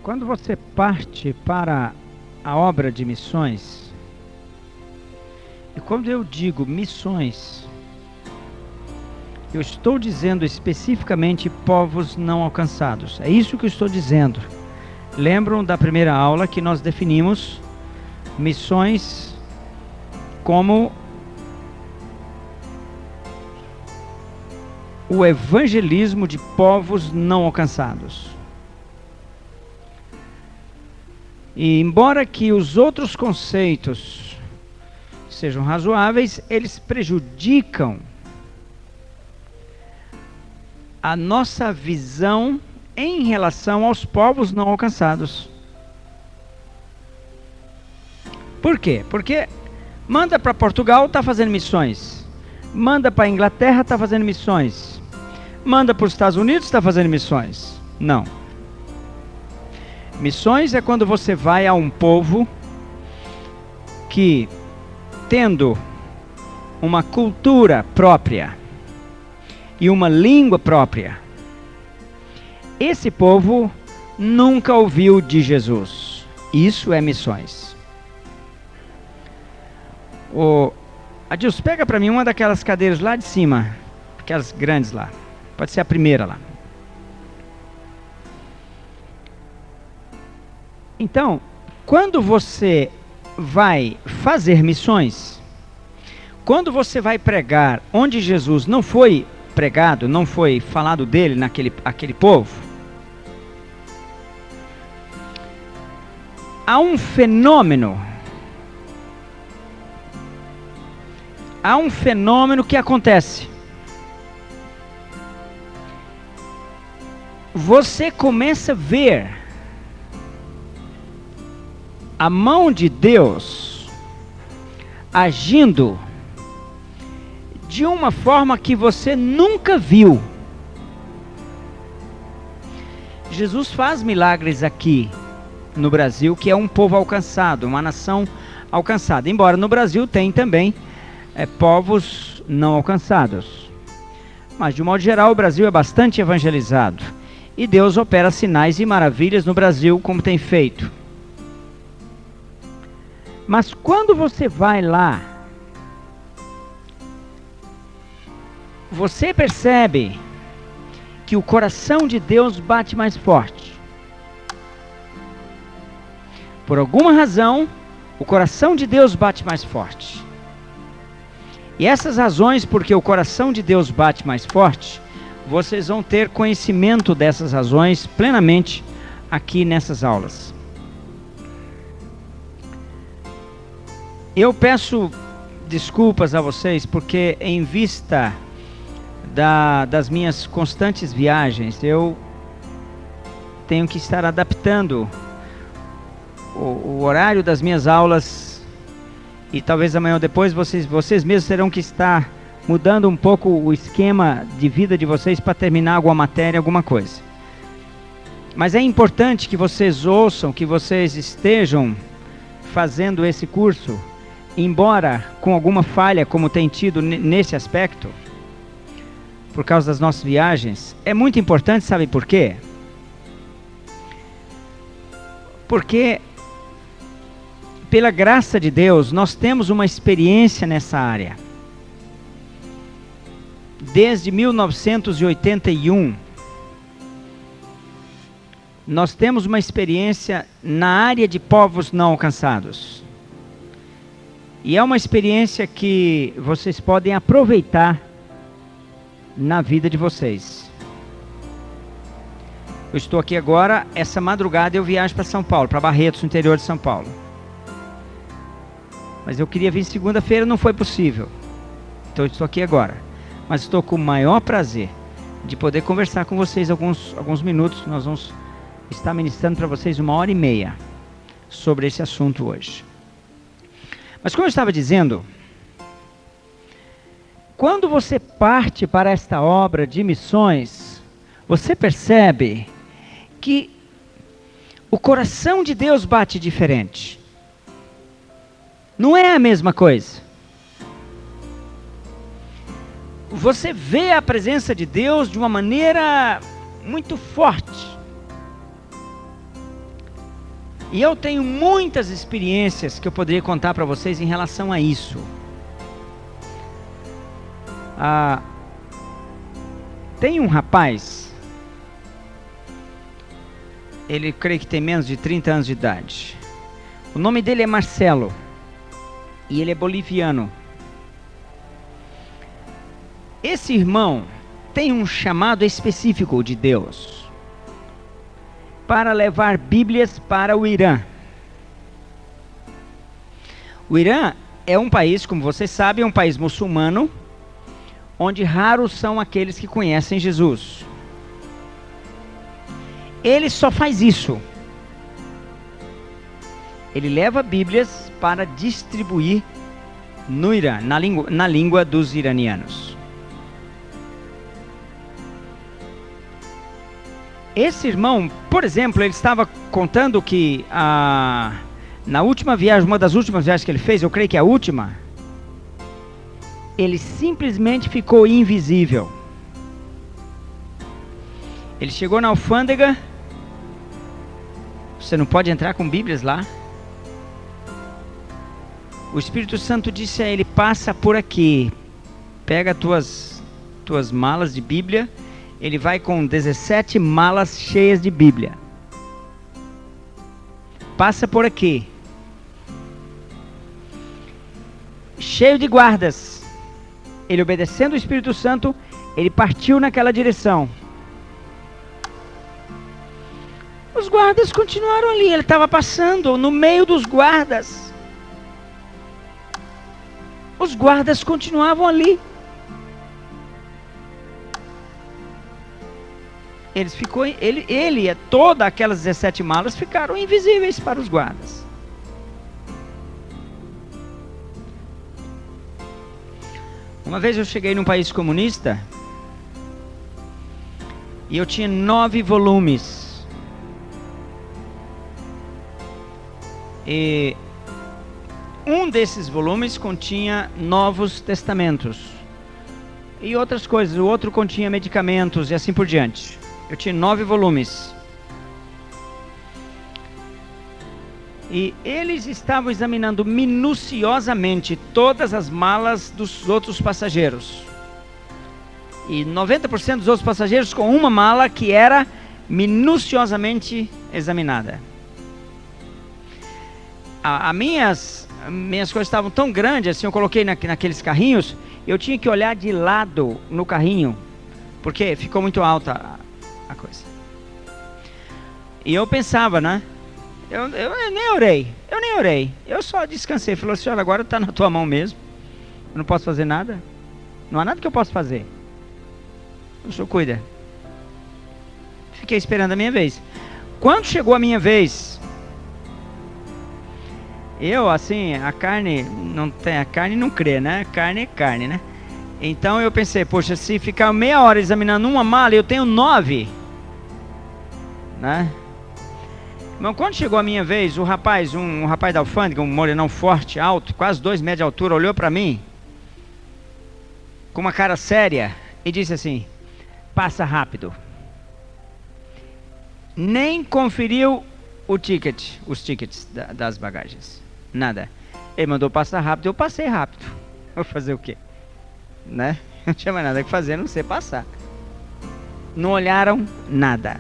Quando você parte para a obra de missões, e quando eu digo missões, eu estou dizendo especificamente povos não alcançados. É isso que eu estou dizendo. Lembram da primeira aula que nós definimos missões como o evangelismo de povos não alcançados. E embora que os outros conceitos sejam razoáveis, eles prejudicam a nossa visão em relação aos povos não alcançados. Por quê? Porque manda para Portugal, está fazendo missões. Manda para a Inglaterra, está fazendo missões. Manda para os Estados Unidos, está fazendo missões. Não. Missões é quando você vai a um povo que, tendo uma cultura própria e uma língua própria, esse povo nunca ouviu de Jesus. Isso é missões. Adilson, pega para mim uma daquelas cadeiras lá de cima, aquelas grandes lá. Pode ser a primeira lá. Então, quando você vai fazer missões, quando você vai pregar onde Jesus não foi pregado, não foi falado dele naquele povo, há um fenômeno que acontece. Você começa a ver a mão de Deus agindo de uma forma que você nunca viu. Jesus faz milagres aqui no Brasil, que é um povo alcançado, uma nação alcançada. Embora no Brasil tem também povos não alcançados. Mas de um modo geral o Brasil é bastante evangelizado. E Deus opera sinais e maravilhas no Brasil, como tem feito. Mas quando você vai lá, você percebe que o coração de Deus bate mais forte. Por alguma razão, o coração de Deus bate mais forte. E essas razões, porque o coração de Deus bate mais forte, vocês vão ter conhecimento dessas razões plenamente aqui nessas aulas. Eu peço desculpas a vocês, porque em vista das minhas constantes viagens, eu tenho que estar adaptando o horário das minhas aulas, e talvez amanhã ou depois vocês mesmos terão que estar mudando um pouco o esquema de vida de vocês para terminar alguma matéria, alguma coisa. Mas é importante que vocês ouçam, que vocês estejam fazendo esse curso, embora com alguma falha, como tem tido nesse aspecto, por causa das nossas viagens. É muito importante, sabe por quê? Porque, pela graça de Deus, nós temos uma experiência nessa área. Desde 1981, nós temos uma experiência na área de povos não alcançados. E é uma experiência que vocês podem aproveitar na vida de vocês. Eu estou aqui agora, essa madrugada eu viajo para São Paulo, para Barretos, no interior de São Paulo. Mas eu queria vir segunda-feira, não foi possível. Então eu estou aqui agora. Mas estou com o maior prazer de poder conversar com vocês alguns minutos. Nós vamos estar ministrando para vocês 1h30 sobre esse assunto hoje. Mas como eu estava dizendo, quando você parte para esta obra de missões, você percebe que o coração de Deus bate diferente. Não é a mesma coisa. Você vê a presença de Deus de uma maneira muito forte. E eu tenho muitas experiências que eu poderia contar para vocês em relação a isso. Tem um rapaz, ele creio que tem menos de 30 anos de idade. O nome dele é Marcelo e ele é boliviano. Esse irmão tem um chamado específico de Deus para levar Bíblias para o Irã. O Irã é um país, como vocês sabem, é um país muçulmano, onde raros são aqueles que conhecem Jesus. Ele só faz isso. Ele leva Bíblias para distribuir no Irã, na língua dos iranianos. Esse irmão, por exemplo, ele estava contando que na última viagem, uma das últimas viagens que ele fez, eu creio que é a última, ele simplesmente ficou invisível. Ele chegou na alfândega, você não pode entrar com Bíblias lá. O Espírito Santo disse a ele: passa por aqui, pega tuas malas de Bíblia. Ele vai com 17 malas cheias de Bíblia. Passa por aqui. Cheio de guardas. Ele, obedecendo o Espírito Santo, ele partiu naquela direção. Os guardas continuaram ali. Ele estava passando no meio dos guardas. Os guardas continuavam ali. Ele e todas aquelas 17 malas ficaram invisíveis para os guardas. Uma vez eu cheguei num país comunista e eu tinha 9 volumes. E um desses volumes continha Novos Testamentos e outras coisas. O outro continha medicamentos e assim por diante. Eu tinha 9 volumes. E eles estavam examinando minuciosamente todas as malas dos outros passageiros. E 90% dos outros passageiros com uma mala que era minuciosamente examinada. As minhas coisas estavam tão grandes assim, eu coloquei naqueles carrinhos, eu tinha que olhar de lado no carrinho, porque ficou muito alta a coisa. E eu pensava, né? Eu nem orei. Eu só descansei. Falei: Senhor, agora está na tua mão mesmo. Eu não posso fazer nada. Não há nada que eu possa fazer. O Senhor cuida. Fiquei esperando a minha vez. Quando chegou a minha vez, eu, assim, a carne não crê, né? Carne é carne, né? Então eu pensei: poxa, se ficar meia hora examinando uma mala, eu tenho 9, né? Mas quando chegou a minha vez, um rapaz da alfândega, um morenão forte, alto, quase 2 metros de altura, olhou para mim com uma cara séria e disse assim: passa rápido. Nem conferiu os tickets das bagagens, nada. Ele mandou passar rápido, eu passei rápido. Vou fazer o quê? Né? Não tinha mais nada que fazer, não sei passar. Não olharam nada.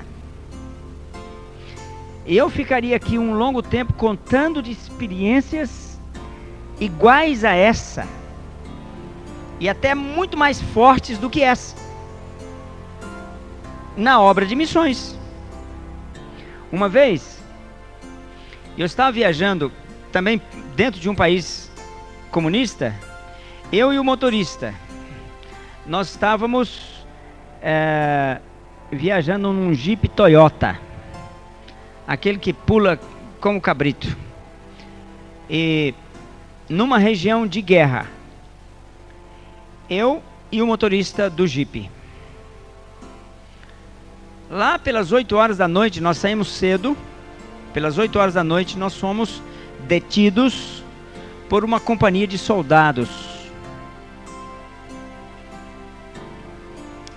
Eu ficaria aqui um longo tempo contando de experiências iguais a essa, e até muito mais fortes do que essa, na obra de missões. Uma vez, eu estava viajando também dentro de um país comunista, eu e o motorista. Nós estávamos viajando num Jeep Toyota, aquele que pula como cabrito, e numa região de guerra. Eu e o motorista do Jeep. Lá pelas 8 horas da noite, nós saímos cedo. Pelas 8 horas da noite nós fomos detidos por uma companhia de soldados.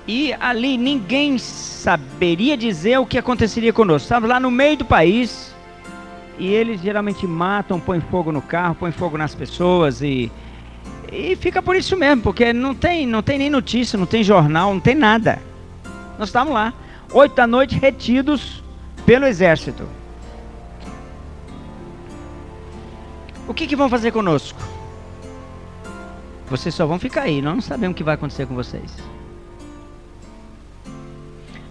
E ali ninguém saberia dizer o que aconteceria conosco. Estava lá no meio do país, e eles geralmente matam, põem fogo no carro, põem fogo nas pessoas e fica por isso mesmo, porque não tem nem notícia, não tem jornal, não tem nada. Nós estávamos lá, 8 da noite, retidos pelo exército. O que vão fazer conosco? Vocês só vão ficar aí, nós não sabemos o que vai acontecer com vocês.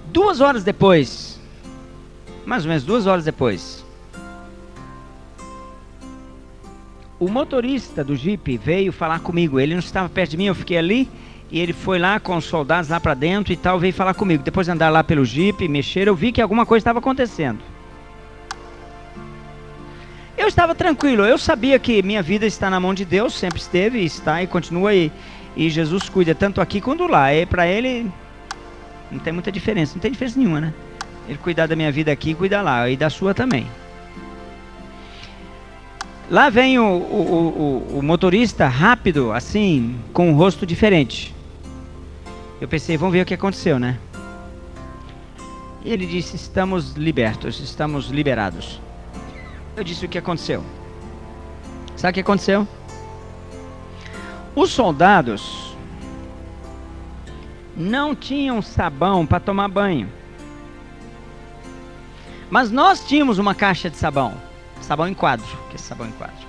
2 horas depois, mais ou menos 2 horas depois, o motorista do Jeep veio falar comigo. Ele não estava perto de mim, eu fiquei ali, e ele foi lá com os soldados lá para dentro e tal, veio falar comigo. Depois de andar lá pelo Jeep, mexer, eu vi que alguma coisa estava acontecendo. Eu estava tranquilo, eu sabia que minha vida está na mão de Deus, sempre esteve, está e continua aí. E Jesus cuida tanto aqui quanto lá. E para ele não tem muita diferença, não tem diferença nenhuma, né? Ele cuidar da minha vida aqui e cuidar lá, e da sua também. Lá vem o motorista rápido, assim, com um rosto diferente. Eu pensei, vamos ver o que aconteceu, né? E ele disse, estamos libertos, estamos liberados. Eu disse, o que aconteceu? Sabe o que aconteceu? Os soldados não tinham sabão para tomar banho. Mas nós tínhamos uma caixa de sabão. Sabão em quadro. Que é sabão em quadro?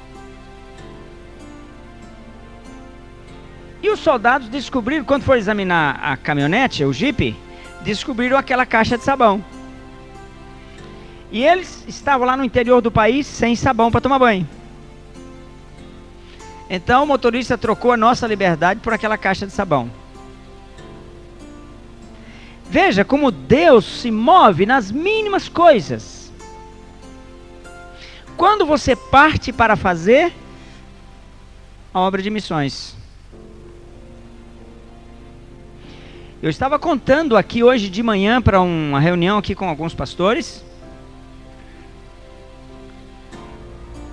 E os soldados descobriram, quando foram examinar a caminhonete, o Jeep, descobriram aquela caixa de sabão. E eles estavam lá no interior do país sem sabão para tomar banho. Então o motorista trocou a nossa liberdade por aquela caixa de sabão. Veja como Deus se move nas mínimas coisas. Quando você parte para fazer a obra de missões. Eu estava contando aqui hoje de manhã para uma reunião aqui com alguns pastores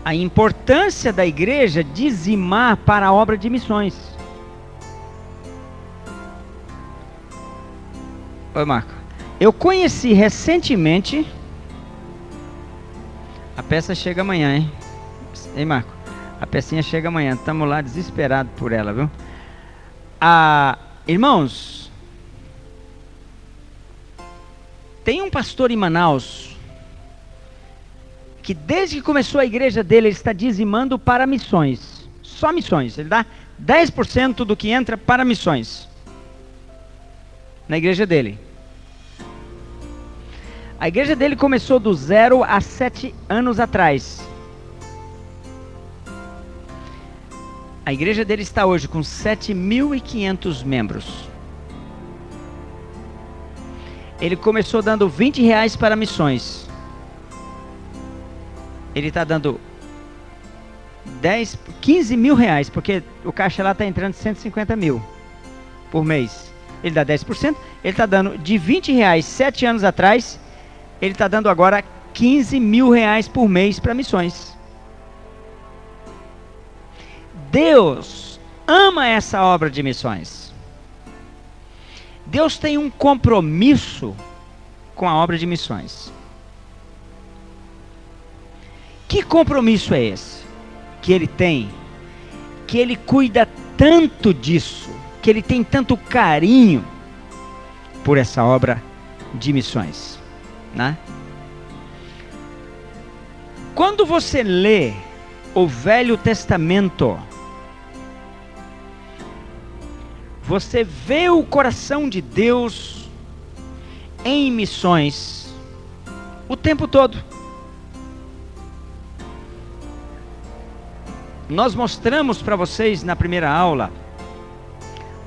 a importância da igreja dizimar para a obra de missões. Oi, Marco. Eu conheci recentemente. A peça chega amanhã, hein? Hein, Marco? A pecinha chega amanhã. Estamos lá desesperados por ela, viu? Irmãos, tem um pastor em Manaus que desde que começou a igreja dele, ele está dizimando para missões. Só missões. Ele dá 10% do que entra para missões. Na igreja dele. A igreja dele começou do 0 a 7 anos atrás. A igreja dele está hoje com 7.500 membros. Ele começou dando R$20 para missões. Ele está dando 15 mil reais, porque o caixa lá está entrando 150 mil por mês. Ele dá 10%, ele está dando de R$20 7 anos atrás, ele está dando agora 15 mil reais por mês para missões. Deus ama essa obra de missões. Deus tem um compromisso com a obra de missões. Que compromisso é esse que ele tem? Que ele cuida tanto disso, que ele tem tanto carinho por essa obra de missões, né? Quando você lê o Velho Testamento, você vê o coração de Deus em missões o tempo todo. Nós mostramos para vocês na primeira aula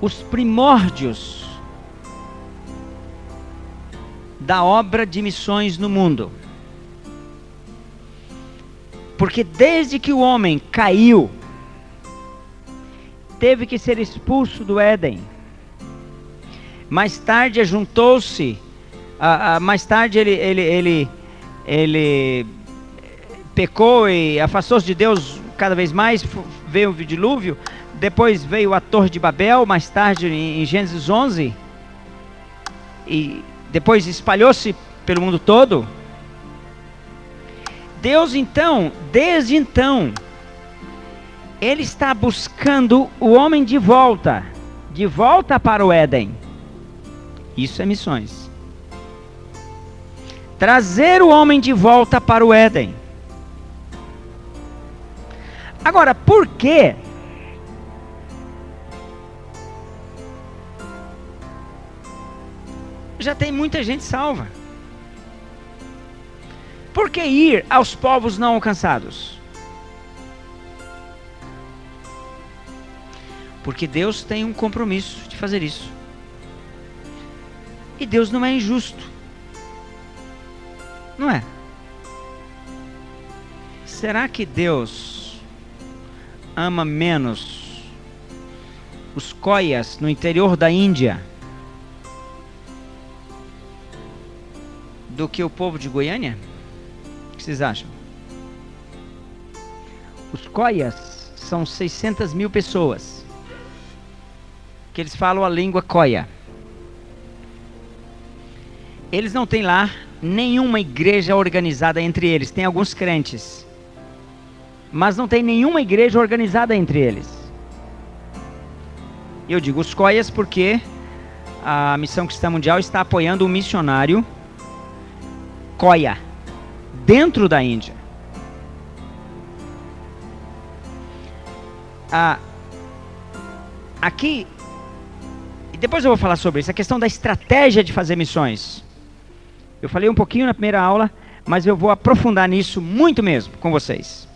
os primórdios da obra de missões no mundo. Porque desde que o homem caiu, teve que ser expulso do Éden. Mais tarde juntou-se, mais tarde ele pecou e afastou-se de Deus cada vez mais, veio o dilúvio, depois veio a Torre de Babel, mais tarde em Gênesis 11, e depois espalhou-se pelo mundo todo. Deus então, desde então, Ele está buscando o homem de volta para o Éden. Isso é missões. Trazer o homem de volta para o Éden. Agora, por quê? Já tem muita gente salva. Por que ir aos povos não alcançados? Porque Deus tem um compromisso de fazer isso. E Deus não é injusto. Não é? Será que Deus ama menos os coias no interior da Índia do que o povo de Goiânia? O que vocês acham? Os coias são 600 mil pessoas que eles falam a língua coia. Eles não têm lá nenhuma igreja organizada entre eles. Tem alguns crentes, mas não tem nenhuma igreja organizada entre eles. Eu digo os coias porque a Missão Cristã Mundial está apoiando um missionário coia dentro da Índia. Aqui, e depois eu vou falar sobre isso, a questão da estratégia de fazer missões. Eu falei um pouquinho na primeira aula, mas eu vou aprofundar nisso muito mesmo com vocês.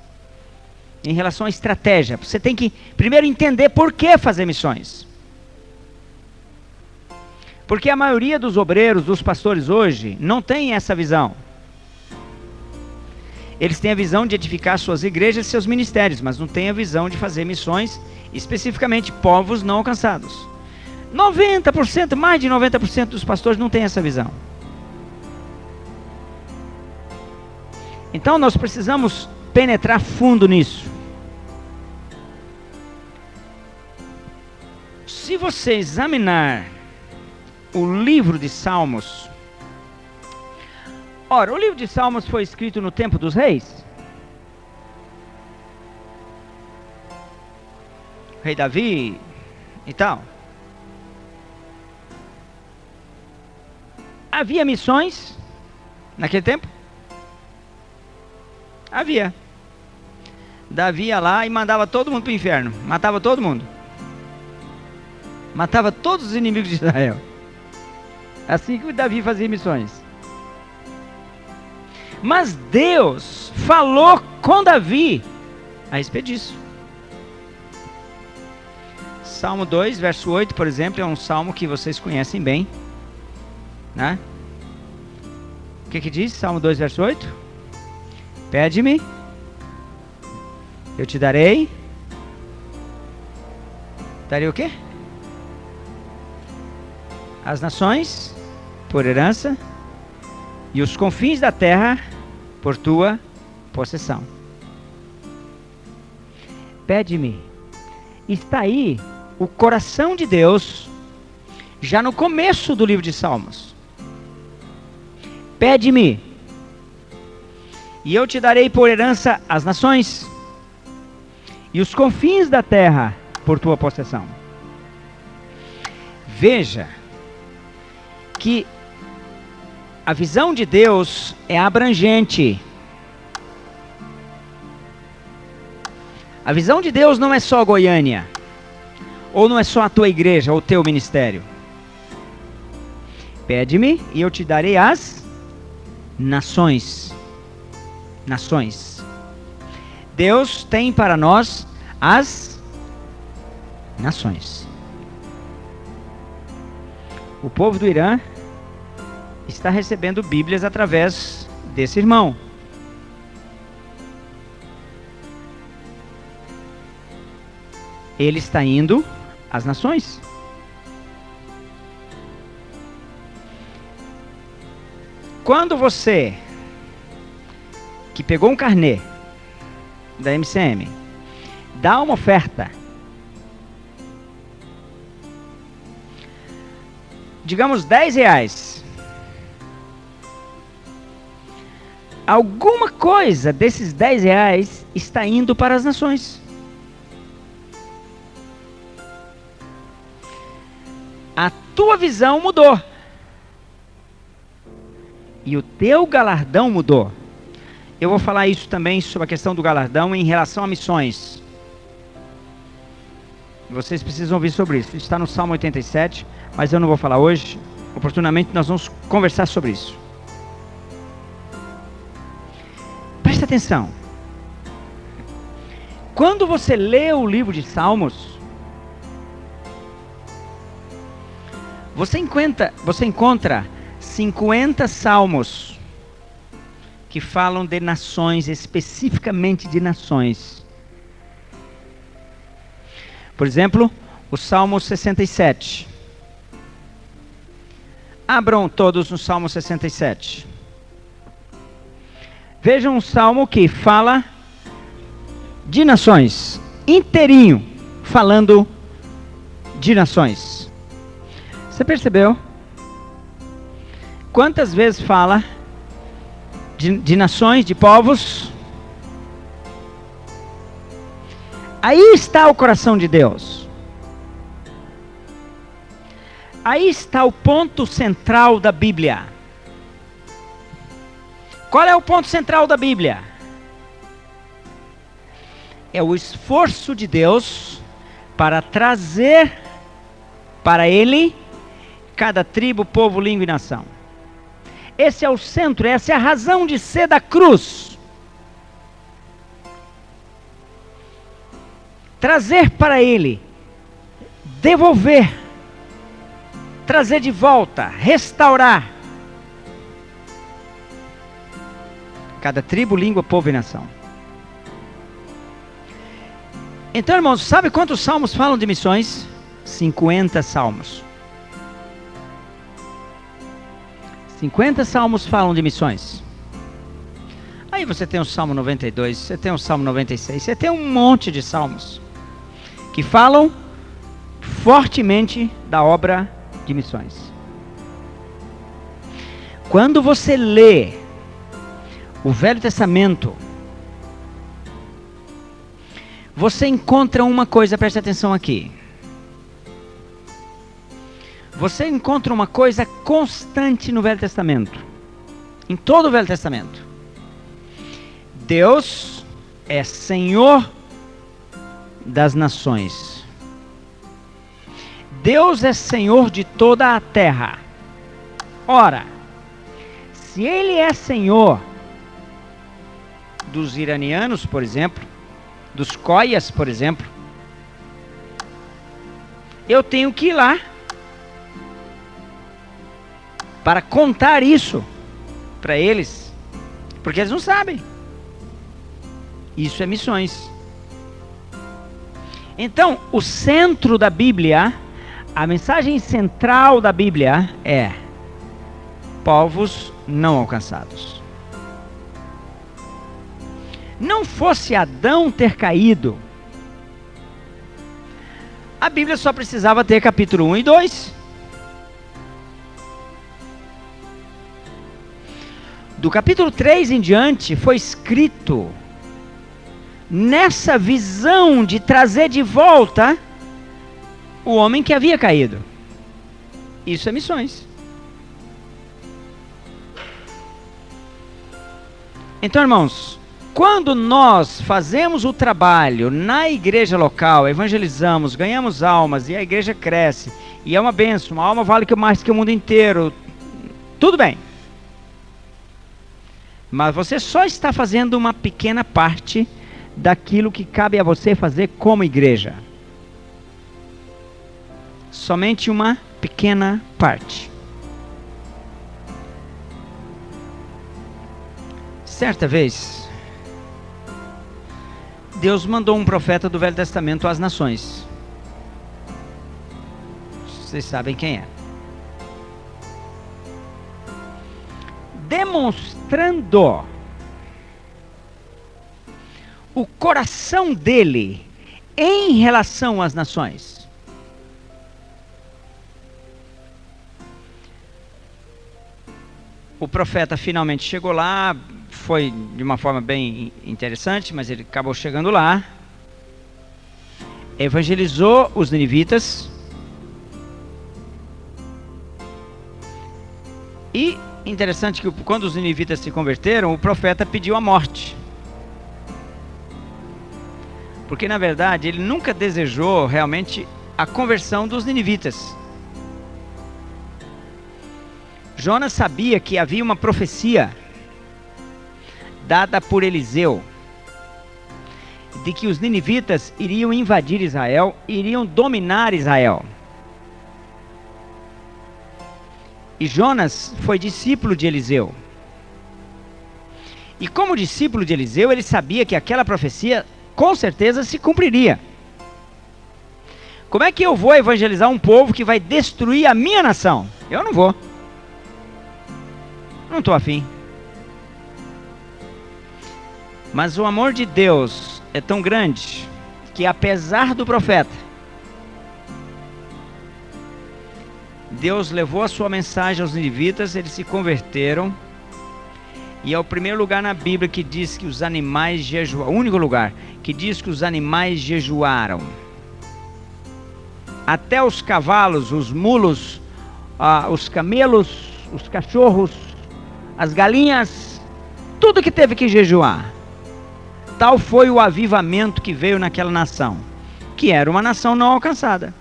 Em relação à estratégia, você tem que primeiro entender por que fazer missões. Porque a maioria dos obreiros, dos pastores hoje, não tem essa visão. Eles têm a visão de edificar suas igrejas e seus ministérios, mas não têm a visão de fazer missões, especificamente povos não alcançados. 90%, mais de 90% dos pastores não têm essa visão. Então nós precisamos penetrar fundo nisso. Se você examinar o livro de Salmos, ora, o livro de Salmos foi escrito no tempo dos reis. O rei Davi e tal. Havia missões naquele tempo? Havia. Davi ia lá e mandava todo mundo para o inferno. Matava todo mundo. Matava todos os inimigos de Israel. Assim que o Davi fazia missões. Mas Deus falou com Davi a respeito disso. Salmo 2, verso 8, por exemplo, é um salmo que vocês conhecem bem, né? O que diz Salmo 2, verso 8? Pede-me, eu te darei. Darei o quê? As nações por herança e os confins da terra por tua possessão. Pede-me. Está aí o coração de Deus, já no começo do livro de Salmos. Pede-me, e eu te darei por herança as nações e os confins da terra por tua possessão. Veja que a visão de Deus é abrangente. A visão de Deus não é só Goiânia, ou não é só a tua igreja, ou o teu ministério. Pede-me e eu te darei as nações. Nações. Deus tem para nós as nações. O povo do Irã está recebendo Bíblias através desse irmão. Ele está indo às nações. Quando você que pegou um carnê da MCM dá uma oferta, digamos R$10, alguma coisa desses R$10 está indo para as nações. A tua visão mudou. E o teu galardão mudou. Eu vou falar isso também sobre a questão do galardão em relação a missões. Vocês precisam ouvir sobre isso. Isso está no Salmo 87, mas eu não vou falar hoje. Oportunamente nós vamos conversar sobre isso. Presta atenção. Quando você lê o livro de Salmos, você encontra 50 salmos que falam de nações, especificamente de nações. Por exemplo, o Salmo 67. Abram todos no Salmo 67. Vejam um salmo que fala de nações, inteirinho, falando de nações. Você percebeu? Quantas vezes fala de nações, de povos? Aí está o coração de Deus. Aí está o ponto central da Bíblia. Qual é o ponto central da Bíblia? É o esforço de Deus para trazer para Ele cada tribo, povo, língua e nação. Esse é o centro, essa é a razão de ser da cruz. Trazer para Ele, devolver, trazer de volta, restaurar cada tribo, língua, povo e nação. Então, irmãos, sabe quantos salmos falam de missões? 50 salmos. 50 salmos falam de missões. Aí você tem o Salmo 92, você tem o Salmo 96, você tem um monte de salmos que falam fortemente da obra de missões. Quando você lê o Velho Testamento, você encontra uma coisa, preste atenção aqui. Você encontra uma coisa constante no Velho Testamento. Em todo o Velho Testamento. Deus é Senhor das nações. Deus é Senhor de toda a terra. Ora, se Ele é Senhor dos iranianos, por exemplo, dos coias, por exemplo, eu tenho que ir lá para contar isso para eles, porque eles não sabem. Isso é missões. Então, o centro da Bíblia, a mensagem central da Bíblia é povos não alcançados. Não fosse Adão ter caído, a Bíblia só precisava ter capítulo 1 e 2. Do capítulo 3 em diante foi escrito nessa visão de trazer de volta o homem que havia caído. Isso é missões. Então, irmãos, quando nós fazemos o trabalho na igreja local, evangelizamos, ganhamos almas e a igreja cresce, e é uma bênção, uma alma vale mais que o mundo inteiro, tudo bem. Mas você só está fazendo uma pequena parte daquilo que cabe a você fazer como igreja. Somente uma pequena parte. Certa vez, Deus mandou um profeta do Velho Testamento às nações. Vocês sabem quem é. Demonstrando o coração dele em relação às nações. O profeta finalmente chegou lá, foi de uma forma bem interessante, mas ele acabou chegando lá, evangelizou os ninivitas, e interessante que quando os ninivitas se converteram, o profeta pediu a morte. Porque na verdade ele nunca desejou realmente a conversão dos ninivitas. Jonas sabia que havia uma profecia dada por Eliseu, de que os ninivitas iriam invadir Israel, iriam dominar Israel. E Jonas foi discípulo de Eliseu. E como discípulo de Eliseu, ele sabia que aquela profecia com certeza se cumpriria. Como é que eu vou evangelizar um povo que vai destruir a minha nação? Eu não vou. Não estou afim. Mas o amor de Deus é tão grande que, apesar do profeta, Deus levou a sua mensagem aos ninivitas, eles se converteram. E é o primeiro lugar na Bíblia que diz que os animais jejuaram. O único lugar que diz que os animais jejuaram. Até os cavalos, os mulos, os camelos, os cachorros, as galinhas, tudo que teve que jejuar. Tal foi o avivamento que veio naquela nação, que era uma nação não alcançada.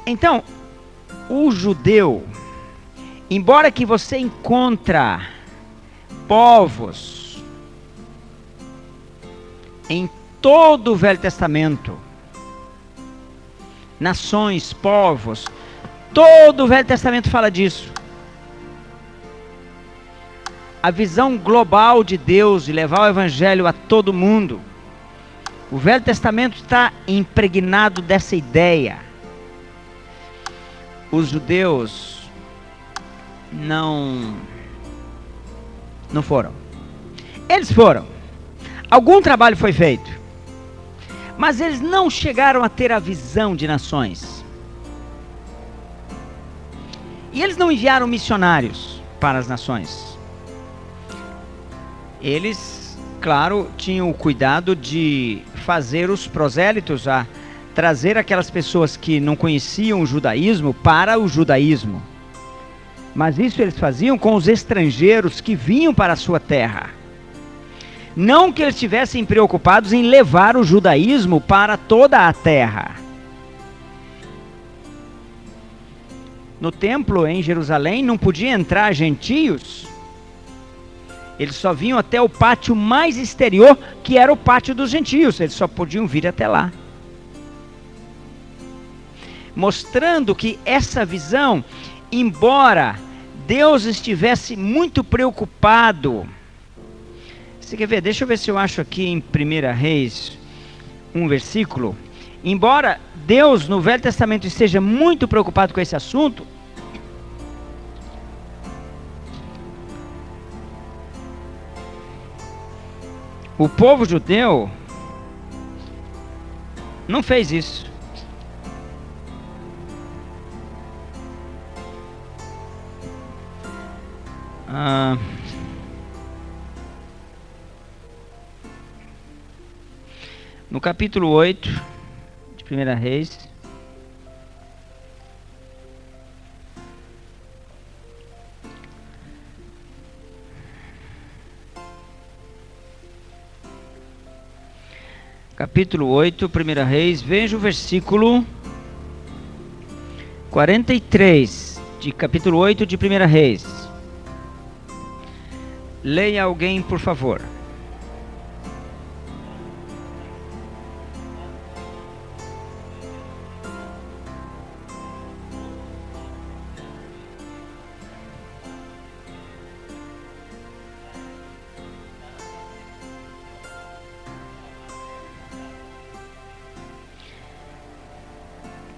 Então, o judeu, embora que você encontra povos em todo o Velho Testamento, nações, povos, todo o Velho Testamento fala disso. A visão global de Deus de levar o Evangelho a todo mundo. O Velho Testamento está impregnado dessa ideia. Os judeus não foram. Eles foram. Algum trabalho foi feito. Mas eles não chegaram a ter a visão de nações. E eles não enviaram missionários para as nações. Eles, claro, tinham o cuidado de fazer os prosélitos, a trazer aquelas pessoas que não conheciam o judaísmo para o judaísmo. Mas isso eles faziam com os estrangeiros que vinham para a sua terra. Não que eles estivessem preocupados em levar o judaísmo para toda a terra. No templo em Jerusalém não podia entrar gentios. Eles só vinham até o pátio mais exterior, que era o pátio dos gentios. Eles só podiam vir até lá. Mostrando que essa visão, embora Deus estivesse muito preocupado. Você quer ver? Deixa eu ver se eu acho aqui em 1 Reis um versículo. Embora Deus no Velho Testamento esteja muito preocupado com esse assunto, o povo judeu não fez isso. No capítulo 8 de 1 Reis, capítulo 8, 1 Reis, veja o versículo 43 de capítulo 8 de 1 Reis. Leia alguém, por favor.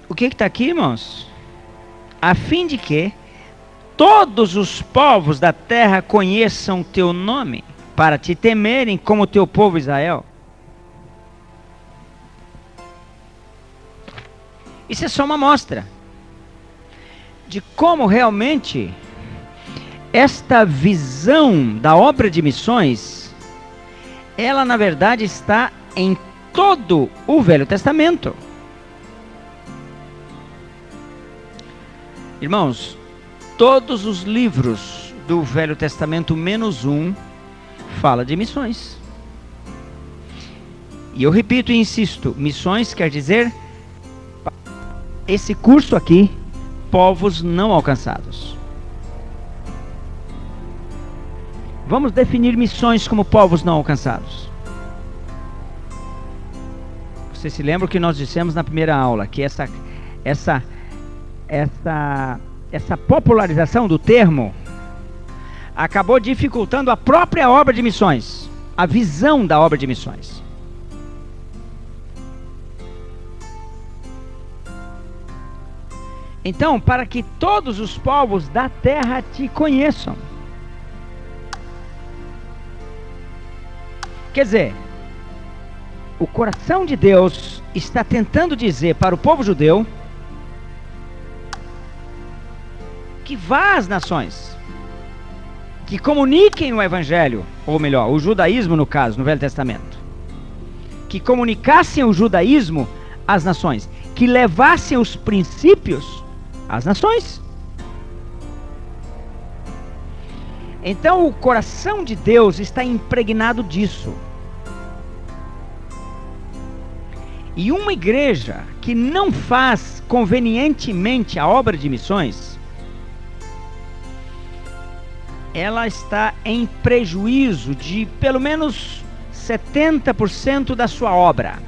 O que está aqui, irmãos? A fim de que todos os povos da terra conheçam teu nome, para te temerem como teu povo Israel. Isso é só uma amostra de como realmente esta visão da obra de missões, ela na verdade está em todo o Velho Testamento. Irmãos, todos os livros do Velho Testamento, menos um, fala de missões. E eu repito e insisto, missões quer dizer, esse curso aqui, povos não alcançados. Vamos definir missões como povos não alcançados. Você se lembra o que nós dissemos na primeira aula, que essa popularização do termo acabou dificultando a própria obra de missões, a visão da obra de missões. Então, para que todos os povos da terra te conheçam. Quer dizer, o coração de Deus está tentando dizer para o povo judeu que vá às nações, que comuniquem o evangelho, ou melhor, o judaísmo no caso, no Velho Testamento, que comunicassem o judaísmo às nações, que levassem os princípios às nações. Então o coração de Deus está impregnado disso. E uma igreja que não faz convenientemente a obra de missões, ela está em prejuízo de pelo menos 70% da sua obra.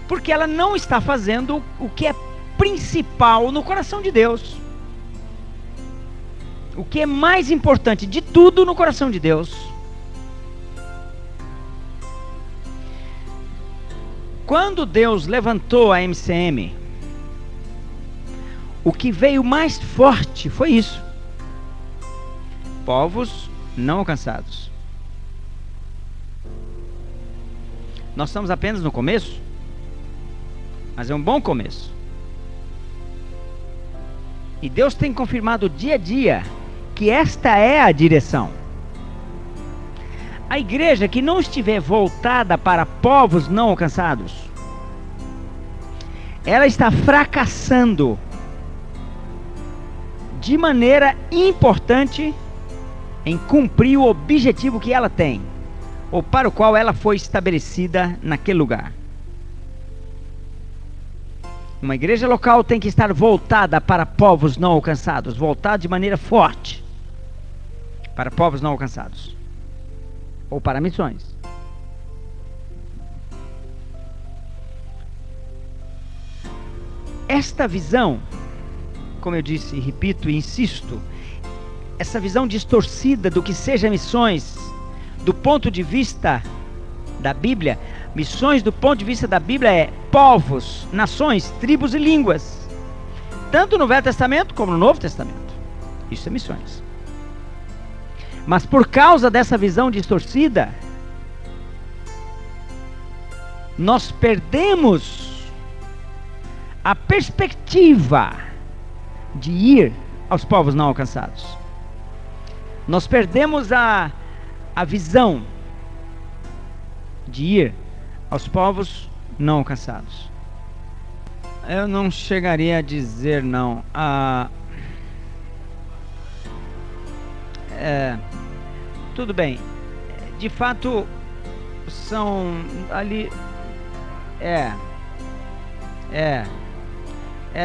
Porque ela não está fazendo o que é principal no coração de Deus. O que é mais importante de tudo no coração de Deus. Quando Deus levantou a MCM, o que veio mais forte foi isso: povos não alcançados. Nós estamos apenas no começo, mas é um bom começo. E Deus tem confirmado dia a dia que esta é a direção. A igreja que não estiver voltada para povos não alcançados, ela está fracassando de maneira importante em cumprir o objetivo que ela tem, ou para o qual ela foi estabelecida naquele lugar. Uma igreja local tem que estar voltada para povos não alcançados, voltada de maneira forte para povos não alcançados, ou para missões. Esta visão, como eu disse, repito e insisto, essa visão distorcida do que seja missões, do ponto de vista da Bíblia, missões do ponto de vista da Bíblia é povos, nações, tribos e línguas, tanto no Velho Testamento como no Novo Testamento. Isso é missões. Mas por causa dessa visão distorcida, nós perdemos a perspectiva de ir aos povos não alcançados. Nós perdemos a visão de ir aos povos não alcançados. Eu não chegaria a dizer não. Tudo bem. De fato, são ali...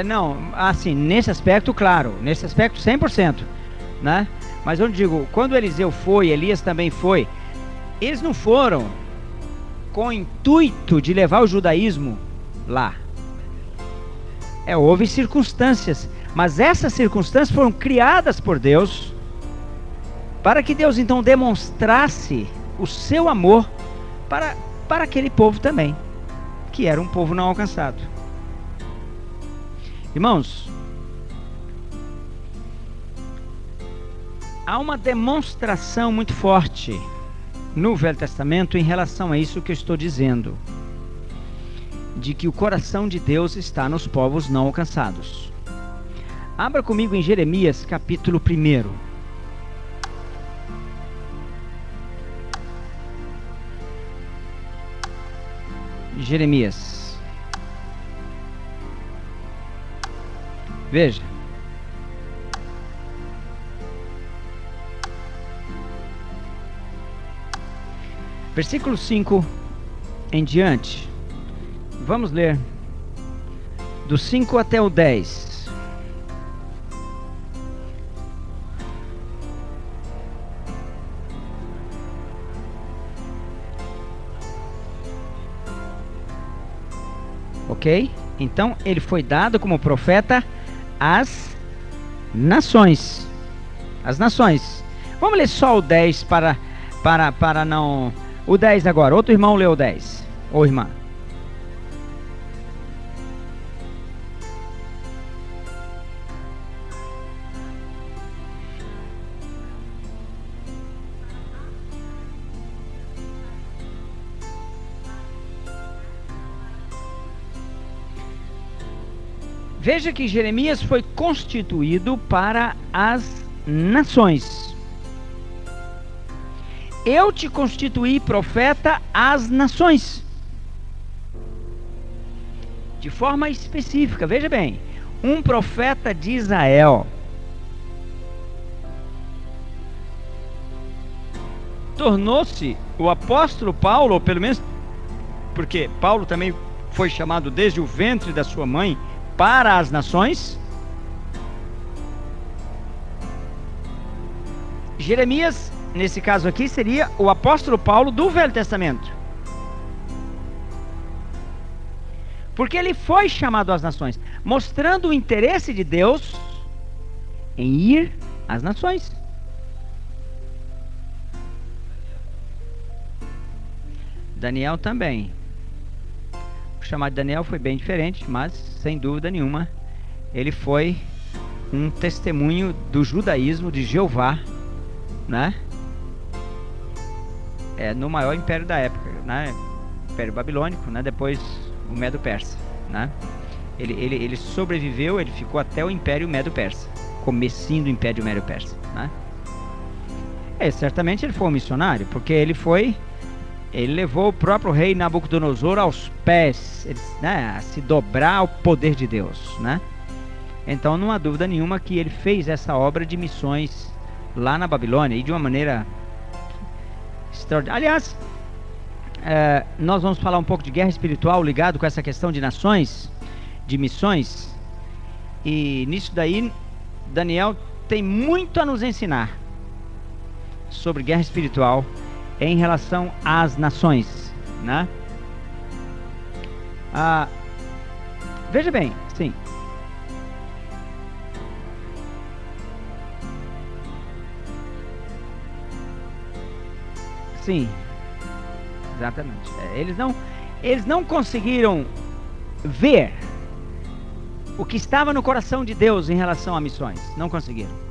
não, assim, nesse aspecto, claro, nesse aspecto 100%, né? Mas eu digo, quando Eliseu foi, Elias também foi, eles não foram com o intuito de levar o judaísmo lá. Houve circunstâncias, mas essas circunstâncias foram criadas por Deus, para que Deus então demonstrasse o seu amor para aquele povo também, que era um povo não alcançado. Irmãos, há uma demonstração muito forte no Velho Testamento em relação a isso que eu estou dizendo, de que o coração de Deus está nos povos não alcançados. Abra comigo em Jeremias, capítulo 1. Jeremias. Veja. Versículo 5 em diante. Vamos ler do 5 até o 10. Ok? Então ele foi dado como profeta às nações. As nações. Vamos ler só o 10 para não... O 10 agora. Outro irmão leu o 10. Ou irmã. Veja que Jeremias foi constituído para as nações. Eu te constituí profeta às nações. De forma específica, veja bem, um profeta de Israel. Tornou-se o apóstolo Paulo, ou pelo menos, porque Paulo também foi chamado desde o ventre da sua mãe para as nações. Jeremias, nesse caso aqui, seria o apóstolo Paulo do Velho Testamento. Porque ele foi chamado às nações, mostrando o interesse de Deus em ir às nações. Daniel também. O chamado de Daniel foi bem diferente, mas sem dúvida nenhuma ele foi um testemunho do judaísmo de Jeová, né? No maior império da época, né? Império Babilônico, né? Depois o Medo-Persa, né? Ele sobreviveu, ele ficou até o Império Medo-Persa, comecinho do Império Medo-Persa, né? Certamente ele foi um missionário, porque ele levou o próprio rei Nabucodonosor aos pés, né, a se dobrar ao poder de Deus, né? Então não há dúvida nenhuma que ele fez essa obra de missões lá na Babilônia, e de uma maneira extraordinária. Aliás, nós vamos falar um pouco de guerra espiritual ligado com essa questão de nações, de missões, e nisso daí Daniel tem muito a nos ensinar sobre guerra espiritual em relação às nações, né? Veja bem, sim. Sim, exatamente. Eles não conseguiram ver o que estava no coração de Deus em relação a missões. Não conseguiram.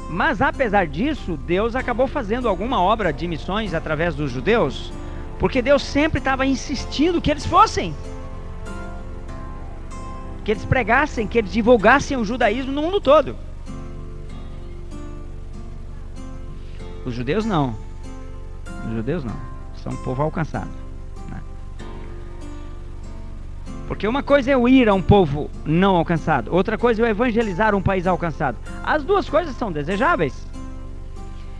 Mas apesar disso, Deus acabou fazendo alguma obra de missões através dos judeus, porque Deus sempre estava insistindo que eles fossem, que eles pregassem, que eles divulgassem o judaísmo no mundo todo. Os judeus não. São um povo alcançado, né? Porque uma coisa é o ir a um povo não alcançado, outra coisa é o evangelizar um país alcançado. As duas coisas são desejáveis,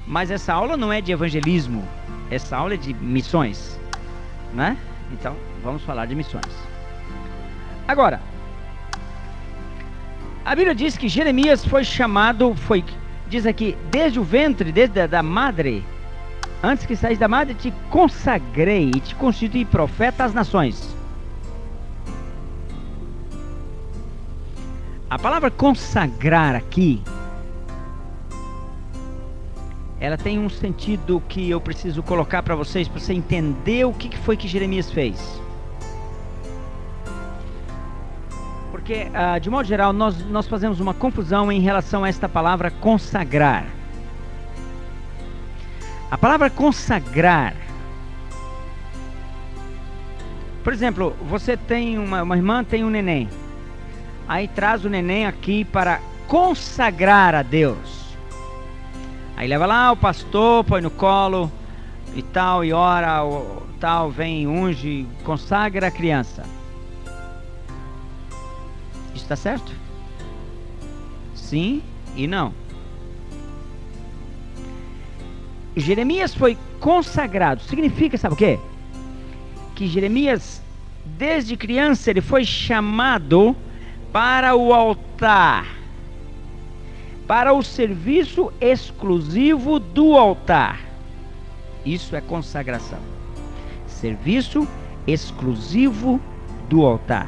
mas essa aula não é de evangelismo, essa aula é de missões, né? Então vamos falar de missões. Agora, a Bíblia diz que Jeremias foi chamado, diz aqui, desde o ventre, desde a madre, antes que saísse da madre, te consagrei e te constituí profeta às nações. A palavra consagrar aqui, ela tem um sentido que eu preciso colocar para vocês, para você entender o que foi que Jeremias fez. Porque, de modo geral, nós fazemos uma confusão em relação a esta palavra consagrar. A palavra consagrar, por exemplo, você tem uma irmã, tem um neném. Aí traz o neném aqui para consagrar a Deus. Aí leva lá o pastor, põe no colo e tal, e ora, tal, vem, unge, consagra a criança. Isso está certo? Sim e não. Jeremias foi consagrado. Significa, sabe o quê? Que Jeremias, desde criança, ele foi chamado para o altar, para o serviço exclusivo do altar. Isso é consagração. Serviço exclusivo do altar.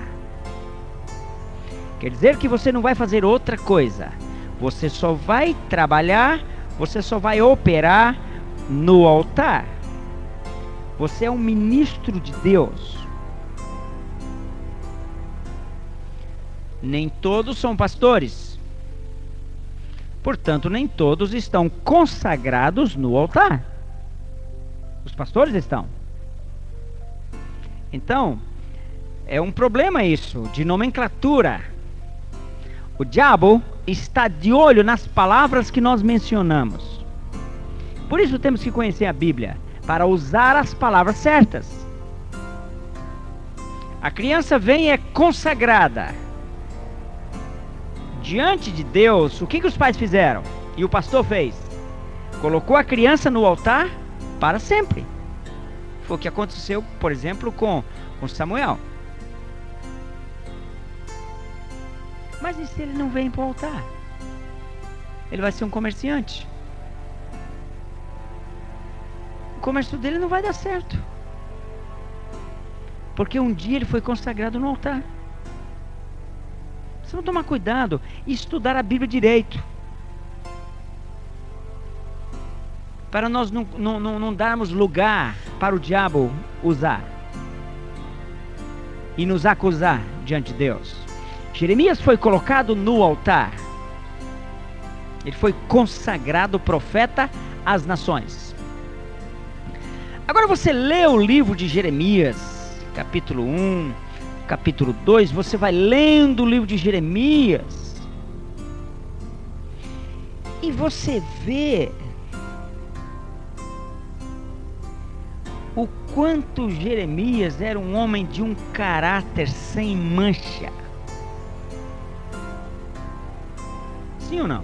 Quer dizer que você não vai fazer outra coisa. Você só vai trabalhar, você só vai operar no altar. Você é um ministro de Deus. Nem todos são pastores. Portanto, nem todos estão consagrados no altar. Os pastores estão. Então, é um problema isso, de nomenclatura. O diabo está de olho nas palavras que nós mencionamos. Por isso temos que conhecer a Bíblia, para usar as palavras certas. A criança vem e é consagrada diante de Deus. O que os pais fizeram? E o pastor fez? Colocou a criança no altar para sempre. Foi o que aconteceu, por exemplo, com Samuel. Mas e se ele não vem para o altar? Ele vai ser um comerciante. O comércio dele não vai dar certo. Porque um dia ele foi consagrado no altar. Se não tomar cuidado e estudar a Bíblia direito, para nós não darmos lugar para o diabo usar e nos acusar diante de Deus. Jeremias foi colocado no altar. Ele foi consagrado profeta às nações. Agora você lê o livro de Jeremias, capítulo 1, capítulo 2, você vai lendo o livro de Jeremias e você vê o quanto Jeremias era um homem de um caráter sem mancha. Sim ou não?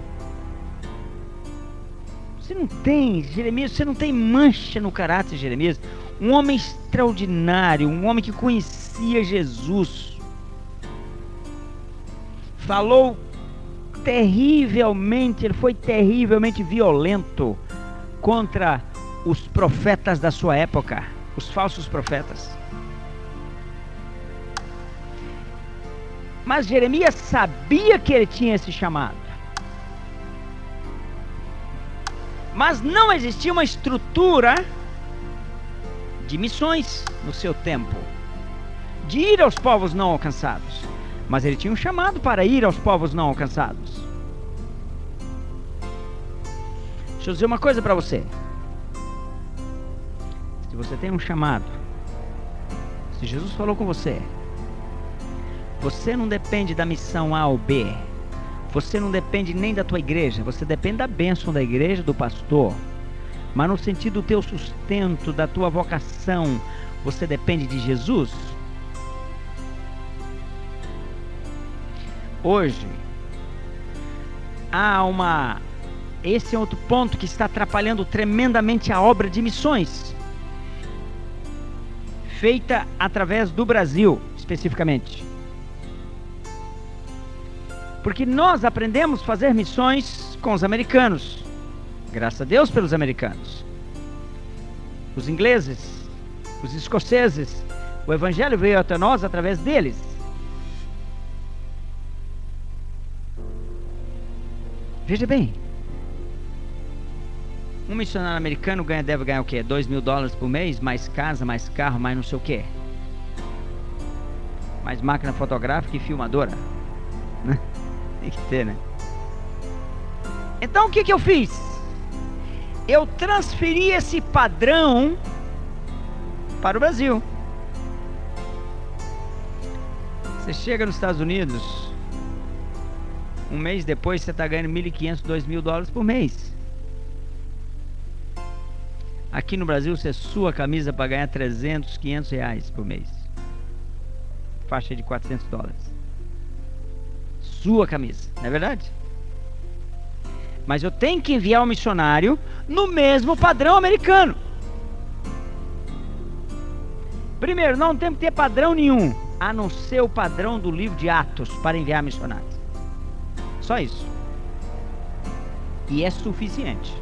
Você não tem, Jeremias, você não tem mancha no caráter de Jeremias. Um homem extraordinário, um homem que conhecia Jesus. Falou terrivelmente, ele foi terrivelmente violento contra os profetas da sua época, os falsos profetas. Mas Jeremias sabia que ele tinha esse chamado. Mas não existia uma estrutura de missões no seu tempo, de ir aos povos não alcançados. Mas ele tinha um chamado para ir aos povos não alcançados. Deixa eu dizer uma coisa para você. Se você tem um chamado, se Jesus falou com você, você não depende da missão A ou B. Você não depende nem da tua igreja, você depende da bênção da igreja, do pastor. Mas no sentido do teu sustento, da tua vocação, você depende de Jesus. Hoje, esse é outro ponto que está atrapalhando tremendamente a obra de missões, feita através do Brasil, especificamente. Porque nós aprendemos a fazer missões com os americanos. Graças a Deus pelos americanos. Os ingleses, os escoceses, o evangelho veio até nós através deles. Veja bem. Um missionário americano deve ganhar o quê? $2.000 por mês, mais casa, mais carro, mais não sei o quê. Mais máquina fotográfica e filmadora. Né? Tem que ter, né? Então o que eu fiz? Eu transferi esse padrão para o Brasil. Você chega nos Estados Unidos, Um mês depois você está ganhando 1.500, 2.000 dólares por mês. Aqui no Brasil você sua camisa para ganhar 300, 500 reais por mês. Faixa de 400 dólares. Sua camisa, não é verdade? Mas eu tenho que enviar um missionário no mesmo padrão americano. Primeiro, não temos que ter padrão nenhum, a não ser o padrão do livro de Atos para enviar missionários. Só isso. E é suficiente.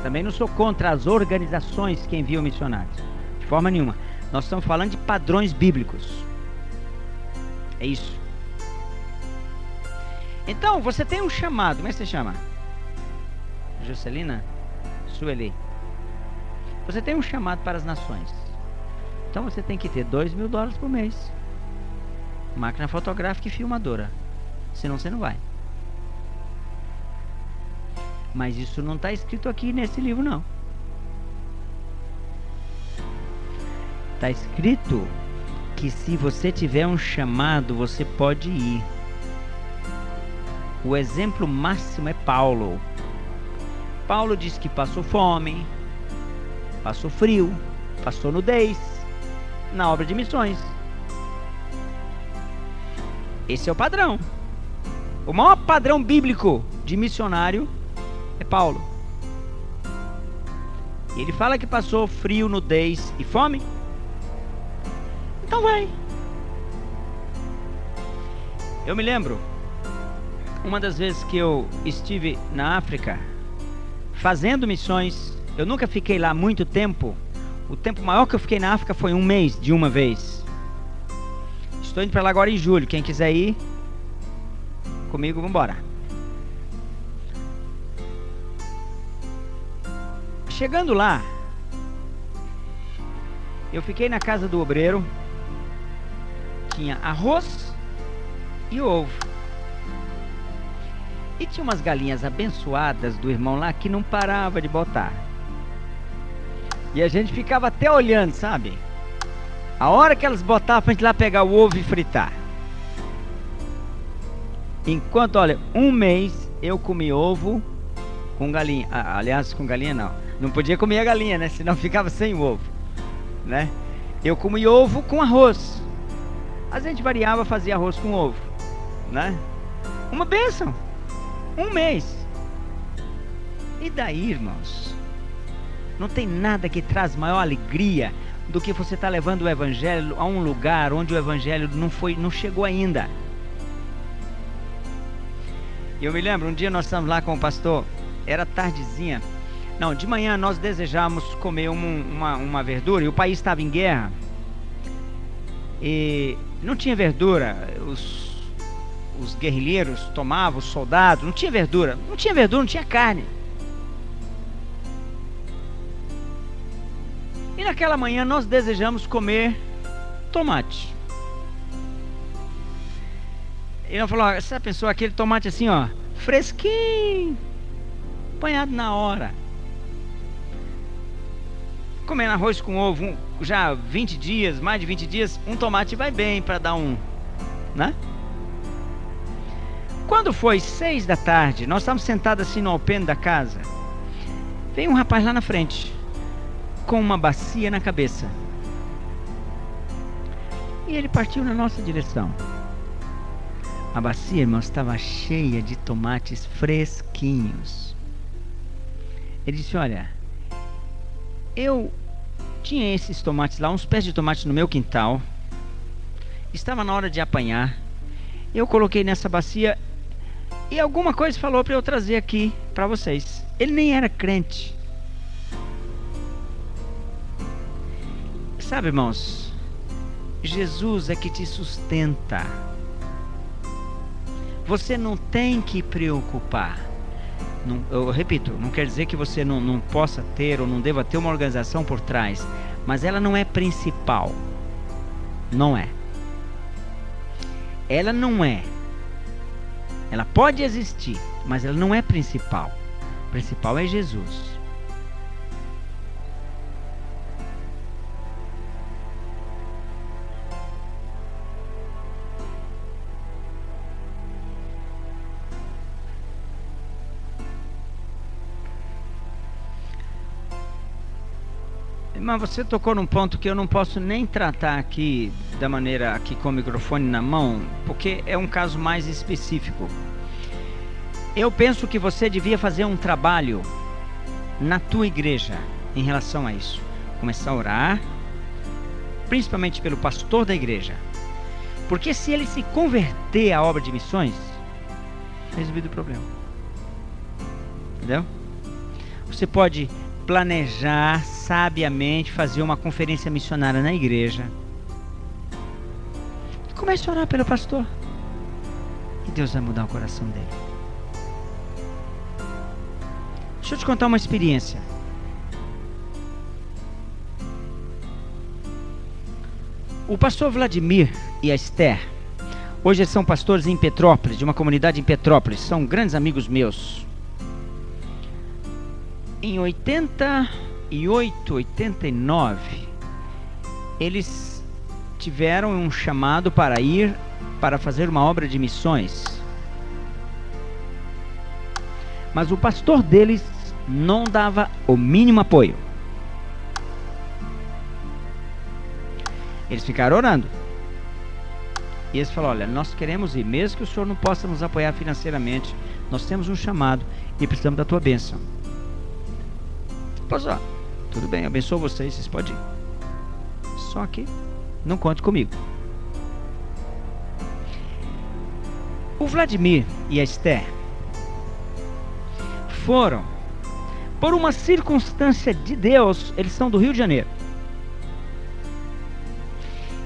Também não sou contra as organizações que enviam missionários. De forma nenhuma. Nós estamos falando de padrões bíblicos. É isso. Então, você tem um chamado. Como é que você chama? Juscelina? Sueli. Você tem um chamado para as nações. Então você tem que ter 2.000 dólares por mês. Máquina fotográfica e filmadora. Senão você não vai. Mas isso não está escrito aqui nesse livro, não. Está escrito que se você tiver um chamado, você pode ir. O exemplo máximo é Paulo. Paulo disse que passou fome, passou frio, passou nudez na obra de missões. Esse é o padrão. O maior padrão bíblico de missionário é Paulo. E ele fala que passou frio, nudez e fome. Então vai. Eu me lembro, uma das vezes que eu estive na África fazendo missões, eu nunca fiquei lá muito tempo. O tempo maior que eu fiquei na África foi um mês, de uma vez. Estou indo para lá agora em julho. Quem quiser ir comigo, vamos embora. Chegando lá, eu fiquei na casa do obreiro. Tinha arroz e ovo. E tinha umas galinhas abençoadas do irmão lá que não parava de botar. E a gente ficava até olhando, sabe? A hora que elas botavam pra gente lá pegar o ovo e fritar. Enquanto, olha, um mês eu comi ovo com galinha. Aliás, com galinha não. Não podia comer a galinha, né? Senão ficava sem ovo, né? Eu comi ovo com arroz. A gente variava, fazia arroz com ovo, né? Uma bênção. Um mês. E daí, irmãos? Não tem nada que traz maior alegria do que você estar levando o evangelho a um lugar onde o evangelho não chegou ainda. Eu me lembro, um dia nós estávamos lá com o pastor, era tardezinha. Não, de manhã nós desejávamos comer uma verdura e o país estava em guerra. E não tinha verdura. Os guerrilheiros tomavam, os soldados, não tinha verdura, não tinha carne. E naquela manhã nós desejamos comer tomate. E nós falamos, você pensou aquele tomate assim, ó, fresquinho, apanhado na hora. Comendo arroz com ovo, já 20 dias, mais de 20 dias, um tomate vai bem para dar um, né? Quando foi 6 da tarde, nós estávamos sentados assim no alpendre da casa. Veio um rapaz lá na frente, com uma bacia na cabeça. E ele partiu na nossa direção. A bacia, irmãos, estava cheia de tomates fresquinhos. Ele disse, olha, eu tinha esses tomates lá, uns pés de tomate no meu quintal. Estava na hora de apanhar. Eu coloquei nessa bacia e alguma coisa falou para eu trazer aqui para vocês. Ele nem era crente. Sabe, irmãos, Jesus é que te sustenta. Você não tem que preocupar. Não, eu repito, não quer dizer que você não possa ter ou não deva ter uma organização por trás, mas ela não é principal. Não é. Ela não é. Ela pode existir, mas ela não é principal. O principal é Jesus. Mas você tocou num ponto que eu não posso nem tratar aqui da maneira aqui com o microfone na mão, porque é um caso mais específico. Eu penso que você devia fazer um trabalho na tua igreja em relação a isso. Começar a orar, principalmente pelo pastor da igreja. Porque se ele se converter à obra de missões, resolvido o problema. Entendeu? Você pode planejar sabiamente fazer uma conferência missionária na igreja. Comece a orar pelo pastor. E Deus vai mudar o coração dele. Deixa eu te contar uma experiência. O pastor Vladimir e a Esther, hoje eles são pastores em Petrópolis, de uma comunidade em Petrópolis, são grandes amigos meus. Em 88, 89, eles tiveram um chamado para ir para fazer uma obra de missões. Mas o pastor deles não dava o mínimo apoio. Eles ficaram orando. E eles falaram: olha, nós queremos ir, mesmo que o senhor não possa nos apoiar financeiramente, nós temos um chamado e precisamos da tua bênção. Pois ó, tudo bem, abençoo vocês, vocês podem ir. Só que não conte comigo. O Vladimir e a Esther foram, por uma circunstância de Deus, eles são do Rio de Janeiro,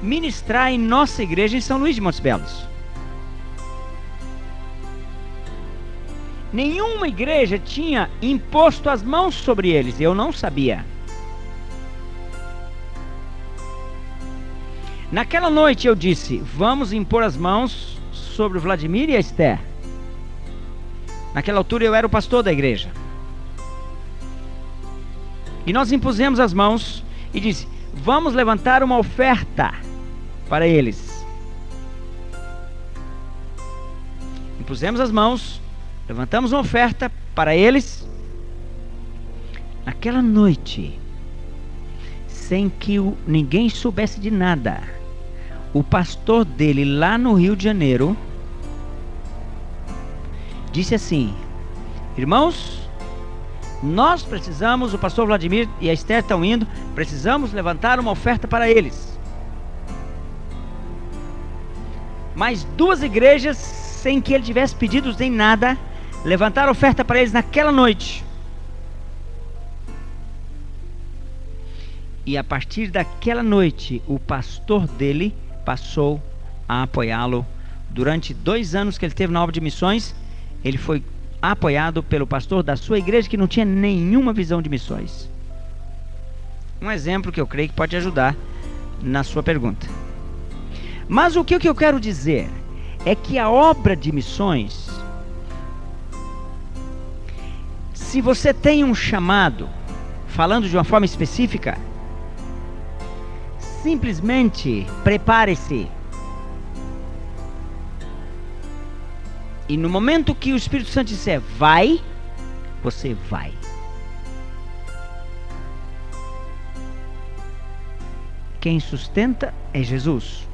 ministrar em nossa igreja em São Luís de Montes Belos. Nenhuma igreja tinha imposto as mãos sobre eles, eu não sabia. Naquela noite eu disse: vamos impor as mãos sobre o Vladimir e a Esther. Naquela altura eu era o pastor da igreja. E nós impusemos as mãos e disse: vamos levantar uma oferta para eles. Impusemos as mãos, levantamos uma oferta para eles. Naquela noite, sem que ninguém soubesse de nada, o pastor dele lá no Rio de Janeiro disse assim: irmãos, nós precisamos, o pastor Vladimir e a Esther estão indo, precisamos levantar uma oferta para eles. Mais duas igrejas, sem que ele tivesse pedidos nem nada, levantaram oferta para eles naquela noite. E a partir daquela noite, o pastor dele passou a apoiá-lo. Durante 2 anos que ele teve na obra de missões, ele foi apoiado pelo pastor da sua igreja, que não tinha nenhuma visão de missões. Um exemplo que eu creio que pode ajudar na sua pergunta. Mas o que eu quero dizer é que a obra de missões, se você tem um chamado, falando de uma forma específica, simplesmente prepare-se. E no momento que o Espírito Santo disser vai, você vai. Quem sustenta é Jesus.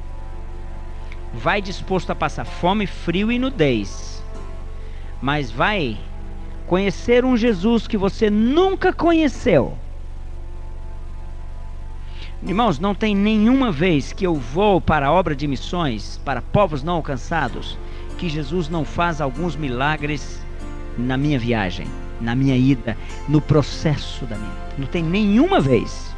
Vai disposto a passar fome, frio e nudez, mas vai conhecer um Jesus que você nunca conheceu. Irmãos, não tem nenhuma vez que eu vou para a obra de missões, para povos não alcançados, que Jesus não faz alguns milagres na minha viagem, na minha ida, no processo da minha vida. Não tem nenhuma vez.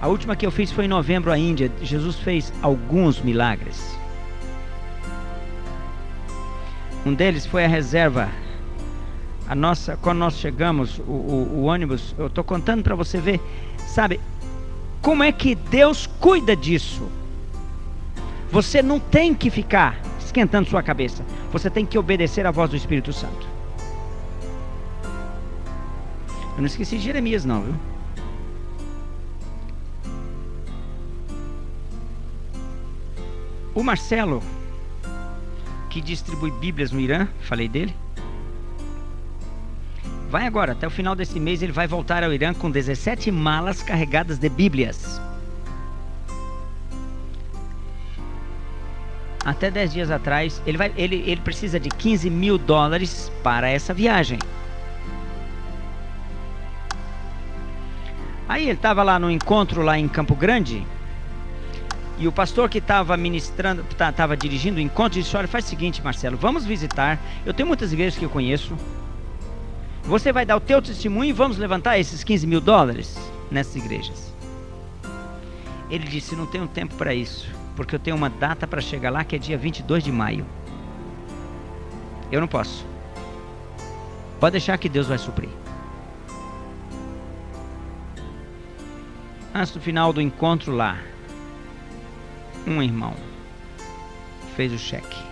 A última que eu fiz foi em novembro à Índia. Jesus fez alguns milagres. Um deles foi a reserva. Quando nós chegamos, o ônibus, eu estou contando para você ver, sabe, como é que Deus cuida disso. Você não tem que ficar esquentando sua cabeça. Você tem que obedecer à voz do Espírito Santo. Eu não esqueci de Jeremias não, viu? O Marcelo, que distribui Bíblias no Irã, falei dele. Vai agora, até o final desse mês ele vai voltar ao Irã com 17 malas carregadas de Bíblias. Até 10 dias atrás, ele precisa de $15 mil para essa viagem. Aí ele estava lá no encontro lá em Campo Grande, e o pastor que estava ministrando, estava dirigindo o encontro, disse: olha, faz o seguinte, Marcelo, vamos visitar, eu tenho muitas igrejas que eu conheço, você vai dar o teu testemunho e vamos levantar esses $15 mil nessas igrejas. Ele disse: não tenho tempo para isso, porque eu tenho uma data para chegar lá que é dia 22 de maio. Eu não posso. Pode deixar que Deus vai suprir. Antes do final do encontro lá, um irmão fez o cheque.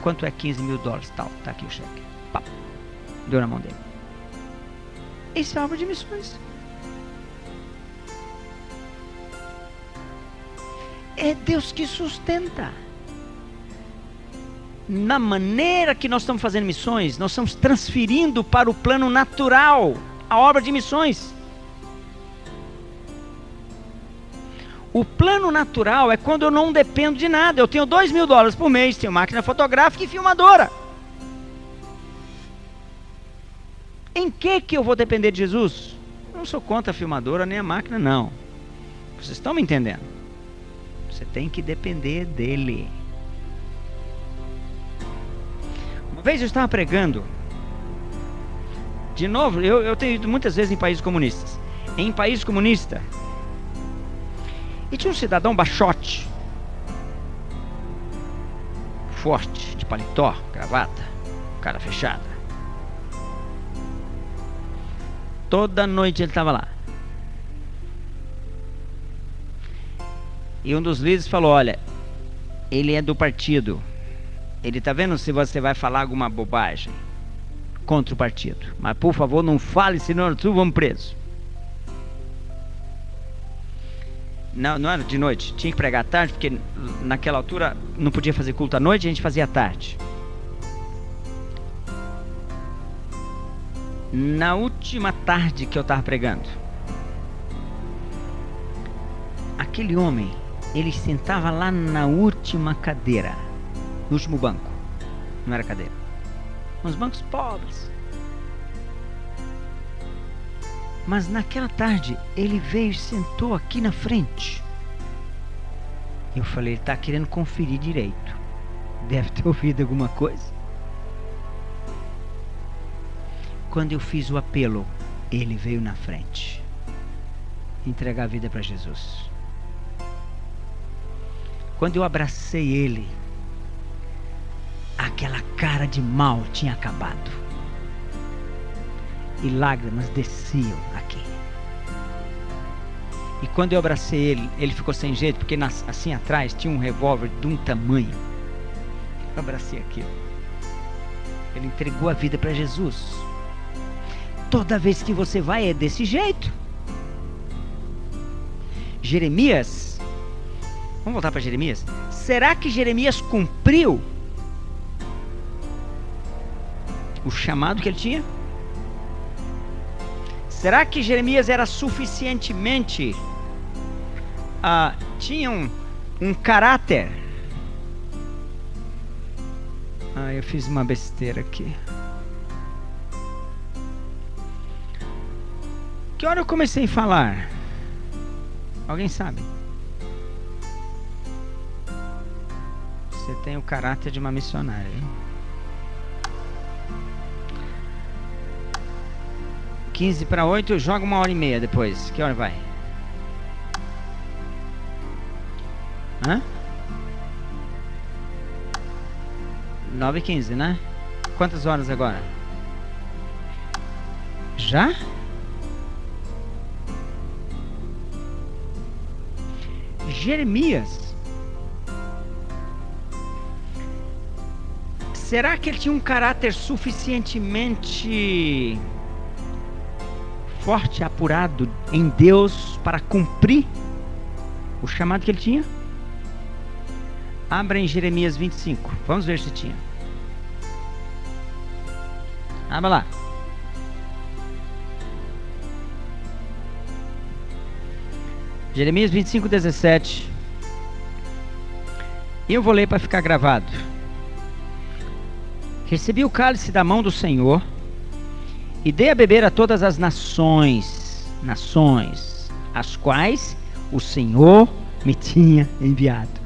Quanto é $15 mil? Tal, tá aqui o cheque. Pá, deu na mão dele. Isso é obra de missões. É Deus que sustenta. Na maneira que nós estamos fazendo missões, nós estamos transferindo para o plano natural a obra de missões. O plano natural é quando eu não dependo de nada. Eu tenho $2 mil por mês, tenho máquina fotográfica e filmadora. Em que eu vou depender de Jesus? Eu não sou contra a filmadora nem a máquina, não. Vocês estão me entendendo? Você tem que depender dele. Uma vez eu estava pregando. De novo, eu tenho ido muitas vezes em países comunistas. Em países comunistas, e tinha um cidadão baixote, forte, de paletó, gravata, cara fechada. Toda noite ele estava lá. E um dos líderes falou: olha, ele é do partido. Ele está vendo se você vai falar alguma bobagem contra o partido. Mas por favor não fale, senão nós vamos presos. Não era de noite, tinha que pregar à tarde, porque naquela altura não podia fazer culto à noite, a gente fazia à tarde. Na última tarde que eu estava pregando, aquele homem, ele sentava lá na última cadeira, no último banco, não era cadeira, nos bancos pobres. Mas naquela tarde, ele veio e sentou aqui na frente. Eu falei: ele está querendo conferir direito. Deve ter ouvido alguma coisa. Quando eu fiz o apelo, ele veio na frente entregar a vida para Jesus. Quando eu abracei ele, aquela cara de mal tinha acabado. E lágrimas desciam aqui. E quando eu abracei ele, ele ficou sem jeito, porque assim atrás tinha um revólver de um tamanho. Eu abracei aquilo. Ele entregou a vida para Jesus. Toda vez que você vai é desse jeito. Jeremias, vamos voltar para Jeremias. Será que Jeremias cumpriu o chamado que ele tinha? Será que Jeremias era suficientemente, tinha um caráter? Eu fiz uma besteira aqui. Que hora eu comecei a falar? Alguém sabe? Você tem o caráter de uma missionária, hein? 7:45, joga 1h30 depois. Que hora vai? 9:15, né? Quantas horas agora? Já? Jeremias, será que ele tinha um caráter suficientemente forte, apurado em Deus para cumprir o chamado que ele tinha? Abra em Jeremias 25, vamos ver se tinha. Abra lá. Jeremias 25:17. E eu vou ler para ficar gravado. Recebi o cálice da mão do Senhor e dei a beber a todas as nações, as quais o Senhor me tinha enviado.